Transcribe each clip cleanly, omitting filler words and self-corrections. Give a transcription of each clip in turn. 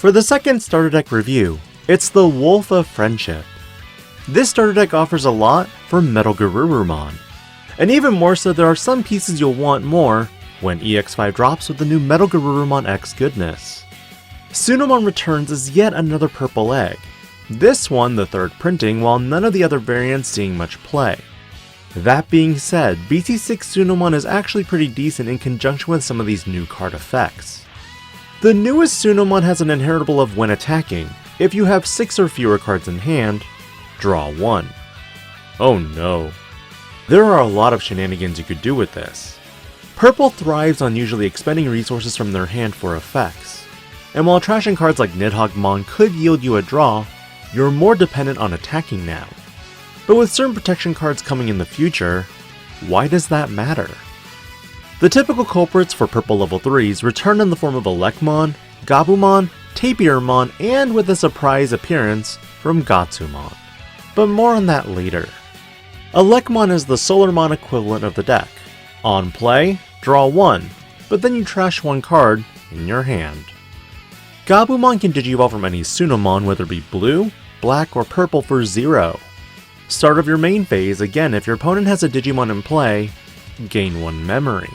For the second starter deck review, it's the Wolf of Friendship. This starter deck offers a lot for metalgarurumon, and even more so there are some pieces you'll want more when EX5 drops with the new metalgarurumon X goodness. Sunamon returns as yet another purple egg, this one the third printing while none of the other variants seeing much play. That being said, BT6 Sunamon is actually pretty decent in conjunction with some of these new card effects. The newest Sunamon has an inheritable of when attacking, if you have 6 or fewer cards in hand, draw 1. Oh no. There are a lot of shenanigans you could do with this. Purple thrives on usually expending resources from their hand for effects, and while trashing cards like Nidhoggmon could yield you a draw, you're more dependent on attacking now. But with certain protection cards coming in the future, why does that matter? The typical culprits for purple level 3s return in the form of Elecmon, Gabumon, Tapirmon, and with a surprise appearance from Gatsumon. But more on that later. Elecmon is the Solarmon equivalent of the deck. On play, draw 1, but then you trash 1 card in your hand. Gabumon can digivolve from any Sunamon, whether it be blue, black, or purple for 0. Start of your main phase, again if your opponent has a Digimon in play, gain 1 memory.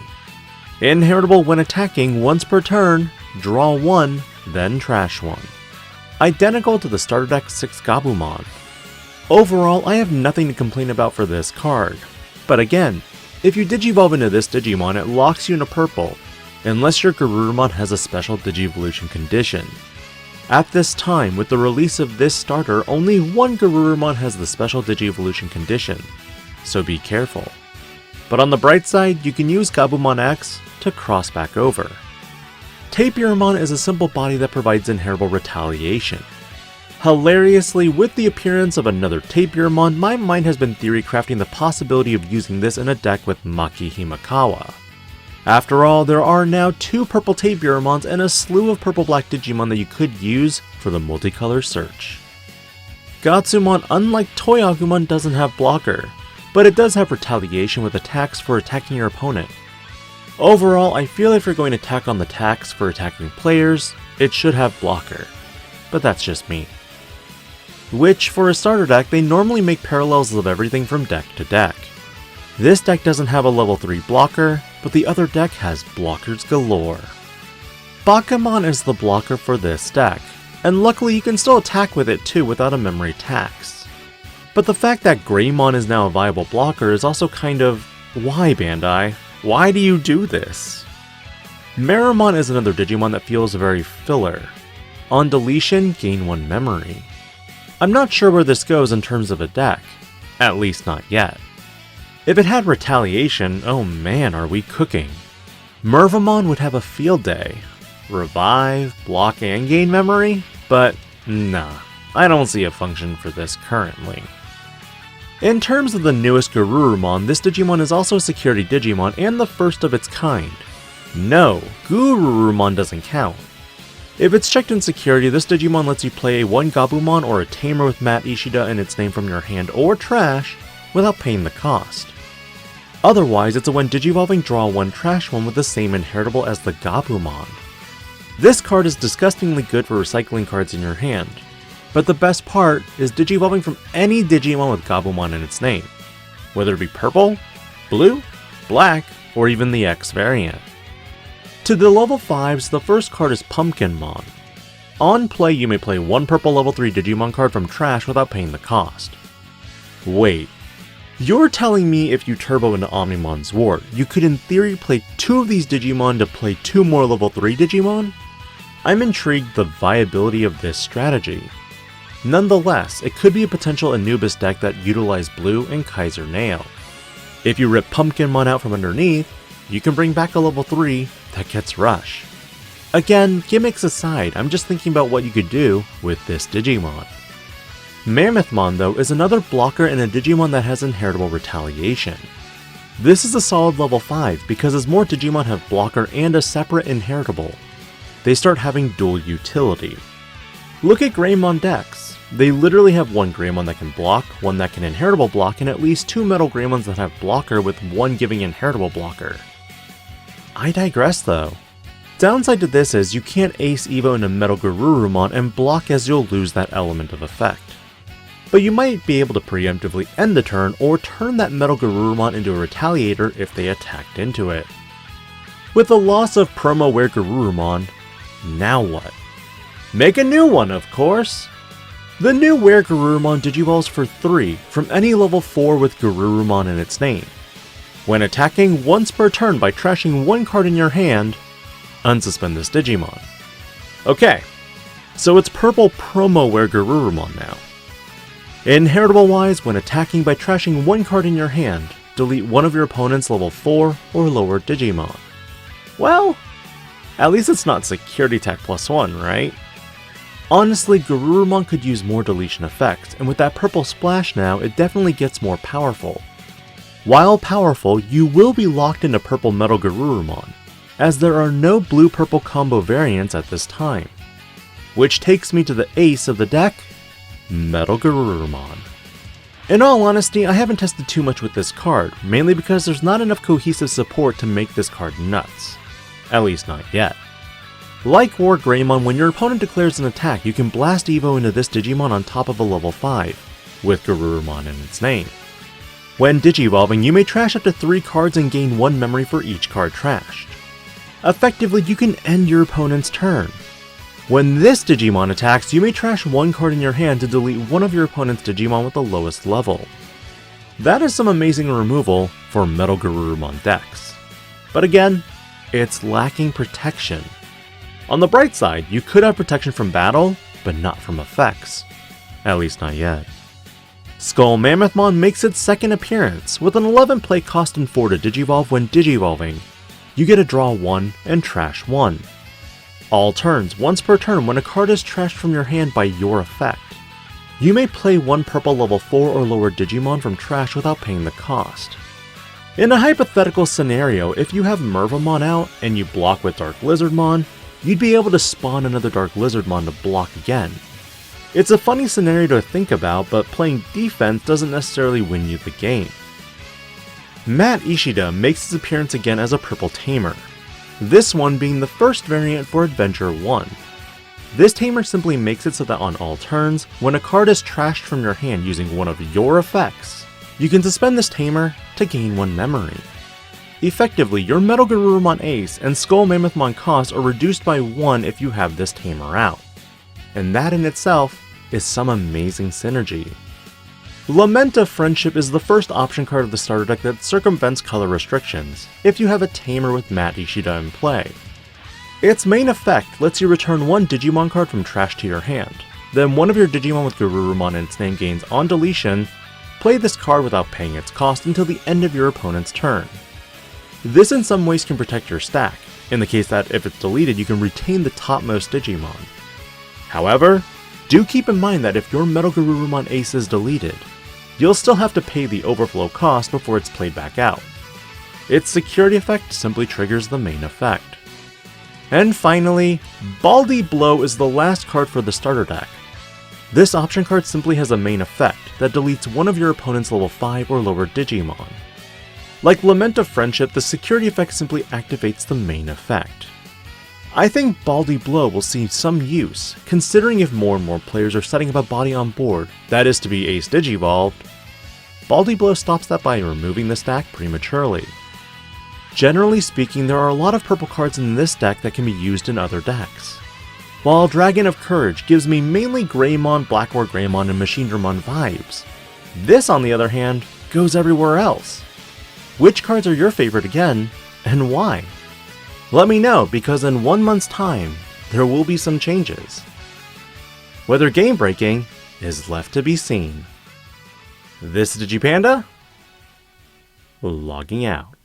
Inheritable when attacking once per turn, draw 1, then trash 1. Identical to the starter deck 6 Gabumon. Overall, I have nothing to complain about for this card, but again, if you digivolve into this Digimon it locks you into purple, unless your Garurumon has a special Digivolution condition. At this time, with the release of this starter, only one Garurumon has the special Digivolution condition, so be careful. But on the bright side, you can use Gabumon X to cross back over. Tapirmon is a simple body that provides inheritable retaliation. Hilariously, with the appearance of another Tapirmon, my mind has been theory crafting the possibility of using this in a deck with Maki Himekawa. After all, there are now 2 purple Tapirmons and a slew of purple-black Digimon that you could use for the multicolor search. Gatsumon, unlike Toy Agumon, doesn't have blocker, but it does have retaliation with attacks for attacking your opponent. Overall, I feel if you're going to tack on the attacks for attacking players, it should have blocker, but that's just me. Which, for a starter deck, they normally make parallels of everything from deck to deck. This deck doesn't have a level 3 blocker, but the other deck has blockers galore. Bakumon is the blocker for this deck, and luckily you can still attack with it too without a memory tax. But the fact that Greymon is now a viable blocker is also kind of, why Bandai? Why do you do this? Marumon is another Digimon that feels very filler. On deletion, gain 1 memory. I'm not sure where this goes in terms of a deck, at least not yet. If it had retaliation, oh man are we cooking. Mervamon would have a field day. Revive, block, and gain memory? But nah, I don't see a function for this currently. In terms of the newest Garurumon, this Digimon is also a security Digimon and the first of its kind. No, Garurumon doesn't count. If it's checked in security, this Digimon lets you play a 1 Gabumon or a Tamer with Mat Ishida in its name from your hand or trash without paying the cost. Otherwise, it's a when digivolving draw 1 trash 1 with the same inheritable as the Gabumon. This card is disgustingly good for recycling cards in your hand, but the best part is digivolving from any Digimon with Gabumon in its name, whether it be purple, blue, black, or even the X variant. To the level 5s, the first card is Pumpkinmon. On play, you may play 1 purple level 3 Digimon card from trash without paying the cost. Wait, you're telling me if you turbo into Omnimon Zwart, you could in theory play 2 of these Digimon to play 2 more level 3 Digimon? I'm intrigued the viability of this strategy. Nonetheless, it could be a potential Anubis deck that utilized Blue and Kaiser Nail. If you rip Pumpkinmon out from underneath, you can bring back a level 3 that gets Rush. Again, gimmicks aside, I'm just thinking about what you could do with this Digimon. Mammothmon, though, is another blocker and a Digimon that has inheritable retaliation. This is a solid level 5 because as more Digimon have blocker and a separate inheritable, they start having dual utility. Look at Greymon decks. They literally have 1 Greymon that can block, 1 that can inheritable block, and at least 2 Metal Greymons that have blocker with 1 giving inheritable blocker. I digress though. Downside to this is you can't ace Evo into metalgarurumon and block, as you'll lose that element of effect. But you might be able to preemptively end the turn or turn that metalgarurumon into a retaliator if they attacked into it. With the loss of promo weregarurumon, now what? Make a new one, of course! The new weregarurumon digivolves for 3 from any level 4 with Garurumon in its name. When attacking once per turn by trashing one card in your hand, unsuspend this Digimon. Okay, so it's purple promo weregarurumon now. Inheritable wise, when attacking by trashing one card in your hand, delete one of your opponent's level 4 or lower Digimon. Well, at least it's not security tech +1, right? Honestly, Garurumon could use more deletion effects, and with that purple splash now, it definitely gets more powerful. While powerful, you will be locked into purple metalgarurumon, as there are no blue-purple combo variants at this time. Which takes me to the ace of the deck, metalgarurumon. In all honesty, I haven't tested too much with this card, mainly because there's not enough cohesive support to make this card nuts. At least not yet. Like weregarurumon, when your opponent declares an attack, you can blast Evo into this Digimon on top of a level 5, with Garurumon in its name. When Digivolving, you may trash up to 3 cards and gain 1 memory for each card trashed. Effectively, you can end your opponent's turn. When this Digimon attacks, you may trash 1 card in your hand to delete one of your opponent's Digimon with the lowest level. That is some amazing removal for metalgarurumon decks. But again, it's lacking protection. On the bright side, you could have protection from battle, but not from effects. At least not yet. Skull Mammothmon makes its second appearance, with an 11 play cost and 4 to Digivolve. When Digivolving, you get to draw 1 and trash 1. All turns, once per turn, when a card is trashed from your hand by your effect, you may play 1 purple level 4 or lower Digimon from trash without paying the cost. In a hypothetical scenario, if you have Mervamon out and you block with Dark Lizardmon, you'd be able to spawn another Dark Lizardmon to block again. It's a funny scenario to think about, but playing defense doesn't necessarily win you the game. Matt Ishida makes his appearance again as a purple Tamer, this one being the first variant for Adventure 1. This Tamer simply makes it so that on all turns, when a card is trashed from your hand using one of your effects, you can suspend this Tamer to gain 1 memory. Effectively, your metalgarurumon ace and Skull Mammothmon costs are reduced by 1 if you have this Tamer out. And that in itself is some amazing synergy. Lament of Friendship is the first option card of the starter deck that circumvents color restrictions, if you have a Tamer with Matt Ishida in play. Its main effect lets you return 1 Digimon card from trash to your hand, then one of your Digimon with Garurumon in its name gains on deletion, play this card without paying its cost until the end of your opponent's turn. This in some ways can protect your stack, in the case that if it's deleted you can retain the topmost Digimon. However, do keep in mind that if your metalgarurumon ace is deleted, you'll still have to pay the overflow cost before it's played back out. Its security effect simply triggers the main effect. And finally, Baldy Blow is the last card for the starter deck. This option card simply has a main effect that deletes one of your opponent's level 5 or lower Digimon. Like Lament of Friendship, the security effect simply activates the main effect. I think Baldy Blow will see some use, considering if more and more players are setting up a body on board that is to be ace Digivolved. Baldy Blow stops that by removing the stack prematurely. Generally speaking, there are a lot of purple cards in this deck that can be used in other decks. While Dragon of Courage gives me mainly Greymon, Black weregarurumon, and Machinedramon vibes, this on the other hand goes everywhere else. Which cards are your favorite again, and why? Let me know, because in 1 month's time, there will be some changes. Whether game breaking is left to be seen. This is DIGI-PANDA, logging out.